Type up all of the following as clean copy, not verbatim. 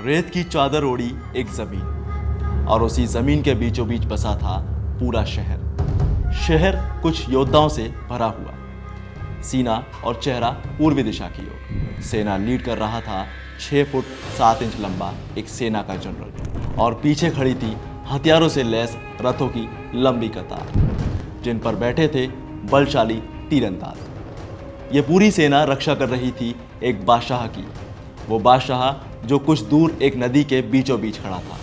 रेत की चादर ओढ़ी एक जमीन, और उसी जमीन के बीचों बीच बसा था पूरा शहर। शहर कुछ योद्धाओं से भरा हुआ, सीना और चेहरा पूर्वी दिशा की ओर। सेना लीड कर रहा था 6 फुट 7 इंच लंबा एक सेना का जनरल, और पीछे खड़ी थी हथियारों से लैस रथों की लंबी कतार, जिन पर बैठे थे बलशाली तीरंदाज। ये पूरी सेना रक्षा कर रही थी एक बादशाह की, वो बादशाह जो कुछ दूर एक नदी के बीचों बीच खड़ा था,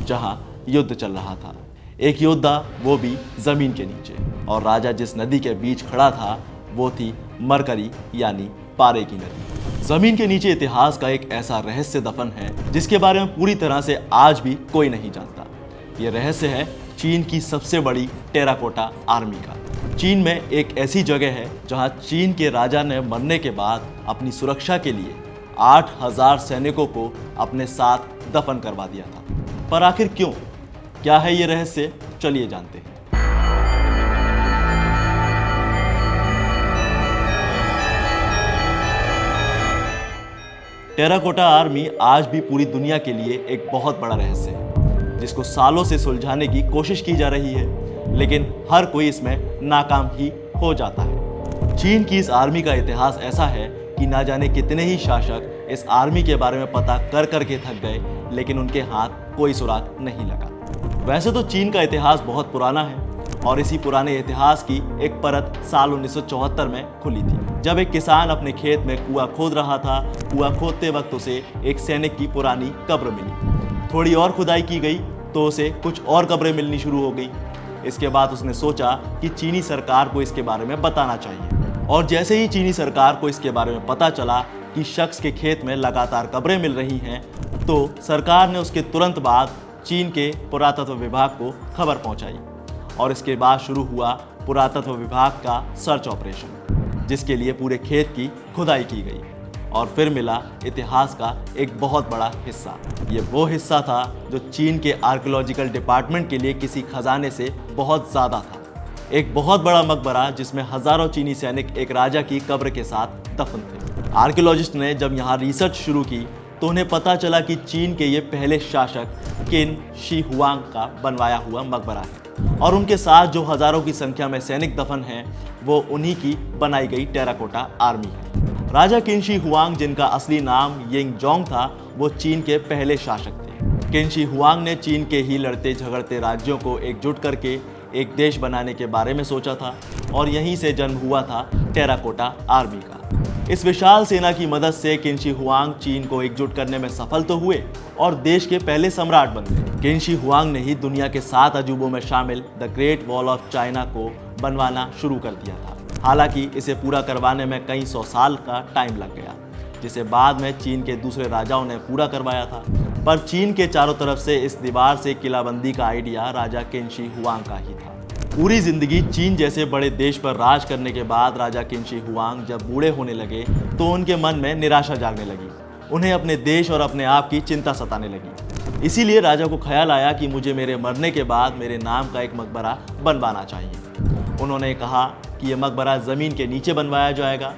जहां युद्ध चल रहा था। एक योद्धा, वो भी जमीन के नीचे, और राजा जिस नदी के बीच खड़ा था वो थी मरकरी यानी पारे की नदी। जमीन के नीचे इतिहास का एक ऐसा रहस्य दफन है जिसके बारे में पूरी तरह से आज भी कोई नहीं जानता। ये रहस्य है चीन की सबसे बड़ी टेराकोटा आर्मी का। चीन में एक ऐसी जगह है जहां चीन के राजा ने मरने के बाद अपनी सुरक्षा के लिए 8000 सैनिकों को अपने साथ दफन करवा दिया था। पर आखिर क्यों? क्या है ये रहस्य? चलिए जानते हैं। टेराकोटा आर्मी आज भी पूरी दुनिया के लिए एक बहुत बड़ा रहस्य है, जिसको सालों से सुलझाने की कोशिश की जा रही है, लेकिन हर कोई इसमें नाकाम ही हो जाता है। चीन की इस आर्मी का इतिहास ऐसा है कि ना जाने कितने ही शासक इस आर्मी के बारे में पता कर करके थक गए, लेकिन उनके हाथ कोई सुराग नहीं लगा। वैसे तो चीन का इतिहास बहुत पुराना है, और इसी पुराने इतिहास की एक परत साल 1974 में खुली थी, जब एक किसान अपने खेत में कुआं खोद रहा था। कुआं खोदते वक्त उसे एक सैनिक की पुरानी कब्र मिली। थोड़ी और खुदाई की गई तो उसे कुछ और कब्रें मिलनी शुरू हो गई। इसके बाद उसने सोचा कि चीनी सरकार को इसके बारे में बताना चाहिए, और जैसे ही चीनी सरकार को इसके बारे में पता चला कि शख्स के खेत में लगातार कब्रें मिल रही हैं, तो सरकार ने उसके तुरंत बाद चीन के पुरातत्व विभाग को खबर पहुंचाई, और इसके बाद शुरू हुआ पुरातत्व विभाग का सर्च ऑपरेशन, जिसके लिए पूरे खेत की खुदाई की गई, और फिर मिला इतिहास का एक बहुत बड़ा हिस्सा। ये वो हिस्सा था जो चीन के आर्कियोलॉजिकल डिपार्टमेंट के लिए किसी खजाने से बहुत ज़्यादा था। एक बहुत बड़ा मकबरा जिसमें हजारों चीनी सैनिक एक राजा की कब्र के साथ दफन थे। आर्कियोलॉजिस्ट ने जब यहाँ रिसर्च शुरू की तो उन्हें पता चला कि चीन के ये पहले शासक किन शी हुआंग का बनवाया हुआ मकबरा है, और उनके साथ जो हजारों की संख्या में सैनिक दफन हैं वो उन्हीं की बनाई गई टेराकोटा आर्मी है। राजा किन शी हुआंग, जिनका असली नाम यिंग जोंग था, वो चीन के पहले शासक थे। किन शी हुआंग ने चीन के ही लड़ते झगड़ते राज्यों को एकजुट करके एक देश बनाने के बारे में सोचा था, और यहीं से जन्म हुआ था टेराकोटा आर्मी का। इस विशाल सेना की मदद से किन शी हुआंग चीन को एकजुट करने में सफल तो हुए और देश के पहले सम्राट बन गए। किन शी हुआंग ने ही दुनिया के 7 अजूबों में शामिल the great wall of China को बनवाना शुरू कर दिया था। हालांकि इसे पूरा करवाने में कई 100 साल का टाइम लग गया, जिसे बाद में चीन के दूसरे राजाओं ने पूरा करवाया था। पर चीन के चारों तरफ से इस दीवार से किलाबंदी का आइडिया राजा किन शी हुआंग का ही था। पूरी जिंदगी चीन जैसे बड़े देश पर राज करने के बाद राजा किन शी हुआंग जब बूढ़े होने लगे तो उनके मन में निराशा जागने लगी। उन्हें अपने देश और अपने आप की चिंता सताने लगी। इसीलिए राजा को ख्याल आया कि मुझे मेरे मरने के बाद मेरे नाम का एक मकबरा बनवाना चाहिए। उन्होंने कहा कि यह मकबरा ज़मीन के नीचे बनवाया जाएगा,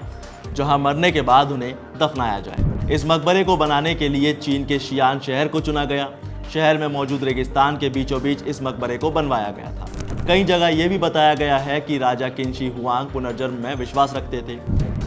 जहां मरने के बाद उन्हें दफनाया जाए। इस मकबरे को बनाने के लिए चीन के शियान शहर को चुना गया। शहर में मौजूद रेगिस्तान के बीचों बीच इस मकबरे को बनवाया गया था। कई जगह यह भी बताया गया है कि राजा किन शी हुआंग पुनर्जन्म में विश्वास रखते थे,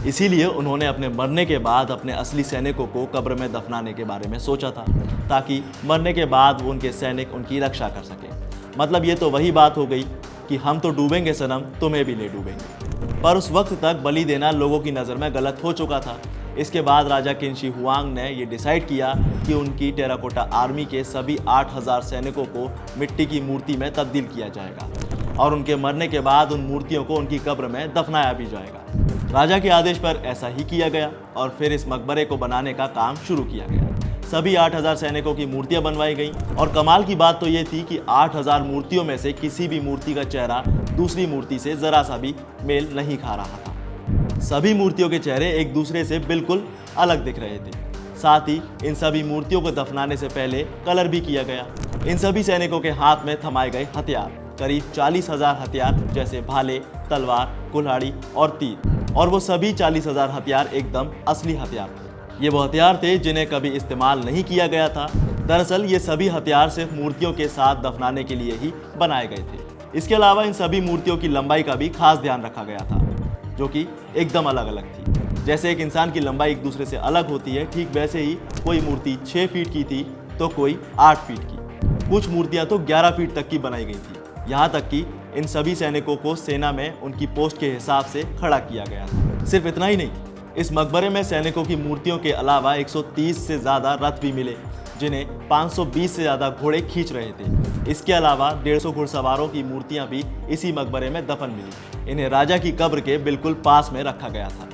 इसीलिए उन्होंने अपने मरने के बाद अपने असली सैनिकों को कब्र में दफनाने के बारे में सोचा था, ताकि मरने के बाद वो उनके सैनिक उनकी रक्षा कर सके। मतलब ये तो वही बात हो गई कि हम तो डूबेंगे सनम, तुम्हें भी ले डूबेंगे। पर उस वक्त तक बलि देना लोगों की नज़र में गलत हो चुका था। इसके बाद राजा किन शी हुआंग ने ये डिसाइड किया कि उनकी टेराकोटा आर्मी के सभी 8000 सैनिकों को मिट्टी की मूर्ति में तब्दील किया जाएगा, और उनके मरने के बाद उन मूर्तियों को उनकी कब्र में दफनाया भी जाएगा। राजा के आदेश पर ऐसा ही किया गया, और फिर इस मकबरे को बनाने का काम शुरू किया गया। सभी 8000 सैनिकों की मूर्तियां बनवाई गई, और कमाल की बात तो ये थी कि 8000 मूर्तियों में से किसी भी मूर्ति का चेहरा दूसरी मूर्ति से जरा सा भी मेल नहीं खा रहा था। सभी मूर्तियों के चेहरे एक दूसरे से बिल्कुल अलग दिख रहे थे। साथ ही इन सभी मूर्तियों को दफनाने से पहले कलर भी किया गया। इन सभी सैनिकों के हाथ में थमाए गए हथियार, करीब 40,000 हथियार, जैसे भाले, तलवार, कुल्हाड़ी और तीर, और वो सभी 40,000 हथियार एकदम असली हथियार थे। ये वो हथियार थे जिन्हें कभी इस्तेमाल नहीं किया गया था। दरअसल ये सभी हथियार सिर्फ मूर्तियों के साथ दफनाने के लिए ही बनाए गए थे। इसके अलावा इन सभी मूर्तियों की लंबाई का भी खास ध्यान रखा गया था, जो कि एकदम अलग अलग थी। जैसे एक इंसान की लंबाई एक दूसरे से अलग होती है, ठीक वैसे ही कोई मूर्ति 6 फीट की थी तो कोई 8 फीट की। कुछ मूर्तियां तो 11 फीट तक की बनाई गई थी। यहाँ तक कि इन सभी सैनिकों को सेना में उनकी पोस्ट के हिसाब से खड़ा किया गया था। सिर्फ इतना ही नहीं, इस मकबरे में सैनिकों की मूर्तियों के अलावा 130 से ज़्यादा रथ भी मिले, जिन्हें 520 से ज़्यादा घोड़े खींच रहे थे। इसके अलावा 150 घुड़सवारों की मूर्तियां भी इसी मकबरे में दफन मिली। इन्हें राजा की कब्र के बिल्कुल पास में रखा गया था।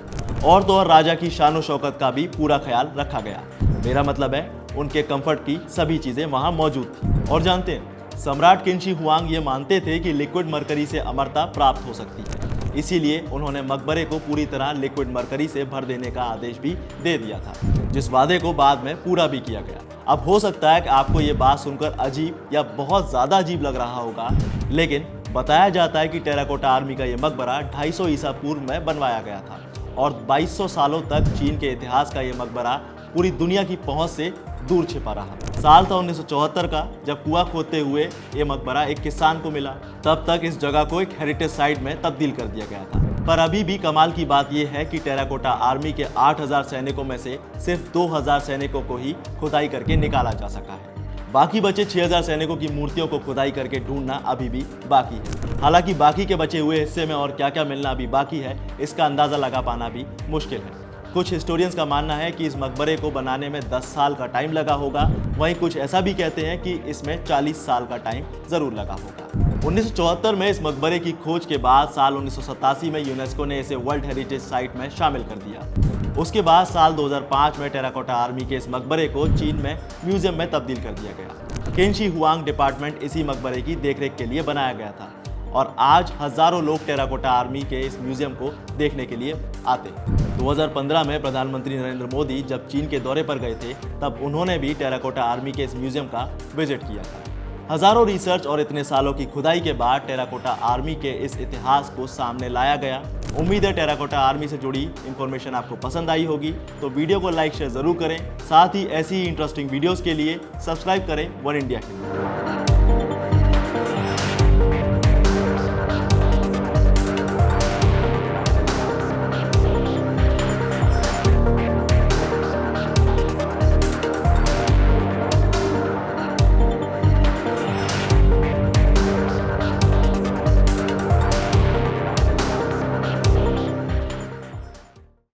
और तो और राजा की शान शौकत का भी पूरा ख्याल रखा गया। मेरा मतलब है उनके कंफर्ट की सभी चीज़ें वहाँ मौजूद थी। और जानते हैं, सम्राट किनशी हुआंग ये मानते थे कि लिक्विड मरकरी से अमरता प्राप्त हो सकती है। इसीलिए उन्होंने मकबरे को पूरी तरह लिक्विड मरकरी से भर देने का आदेश भी दे दिया था, जिस वादे को बाद में पूरा भी किया गया। अब हो सकता है कि आपको ये बात सुनकर अजीब या बहुत ज़्यादा अजीब लग रहा होगा, लेकिन बताया जाता है कि टेराकोटा आर्मी का ये मकबरा 250 ईसा पूर्व में बनवाया गया था और 2200 सालों तक चीन के इतिहास का ये मकबरा पूरी दुनिया की पहुंच से दूर छिपा रहा। साल था 1974 का, जब कुआं खोदते हुए ये मकबरा एक किसान को मिला। तब तक इस जगह को एक हेरिटेज साइट में तब्दील कर दिया गया था। पर अभी भी कमाल की बात यह है कि टेराकोटा आर्मी के 8000 सैनिकों में से सिर्फ 2000 सैनिकों को ही खुदाई करके निकाला जा सका है। बाकी बचे 6000 सैनिकों की मूर्तियों को खुदाई करके ढूंढना अभी भी बाकी है। हालांकि बाकी के बचे हुए हिस्से में और क्या क्या मिलना अभी बाकी है, इसका अंदाजा लगा पाना भी मुश्किल है। कुछ हिस्टोरियंस का मानना है कि इस मकबरे को बनाने में 10 साल का टाइम लगा होगा। वहीं कुछ ऐसा भी कहते हैं कि इसमें 40 साल का टाइम जरूर लगा होगा। 1974 में इस मकबरे की खोज के बाद साल 1987 में यूनेस्को ने इसे वर्ल्ड हेरिटेज साइट में शामिल कर दिया। उसके बाद साल 2005 में टेराकोटा आर्मी के इस मकबरे को चीन में म्यूजियम में तब्दील कर दिया गया। किनशी हुआंग डिपार्टमेंट इसी मकबरे की देखरेख के लिए बनाया गया था और आज हजारों लोग टेराकोटा आर्मी के इस म्यूजियम को देखने के लिए आते हैं। 2015 में प्रधानमंत्री नरेंद्र मोदी जब चीन के दौरे पर गए थे, तब उन्होंने भी टेराकोटा आर्मी के इस म्यूजियम का विजिट किया था। हजारों रिसर्च और इतने सालों की खुदाई के बाद टेराकोटा आर्मी के इस इतिहास को सामने लाया गया। उम्मीद है टेराकोटा आर्मी से जुड़ी इंफॉर्मेशन आपको पसंद आई होगी, तो वीडियो को लाइक शेयर जरूर करें। साथ ही ऐसी ही इंटरेस्टिंग वीडियोस के लिए सब्सक्राइब करें वन इंडिया के लिए।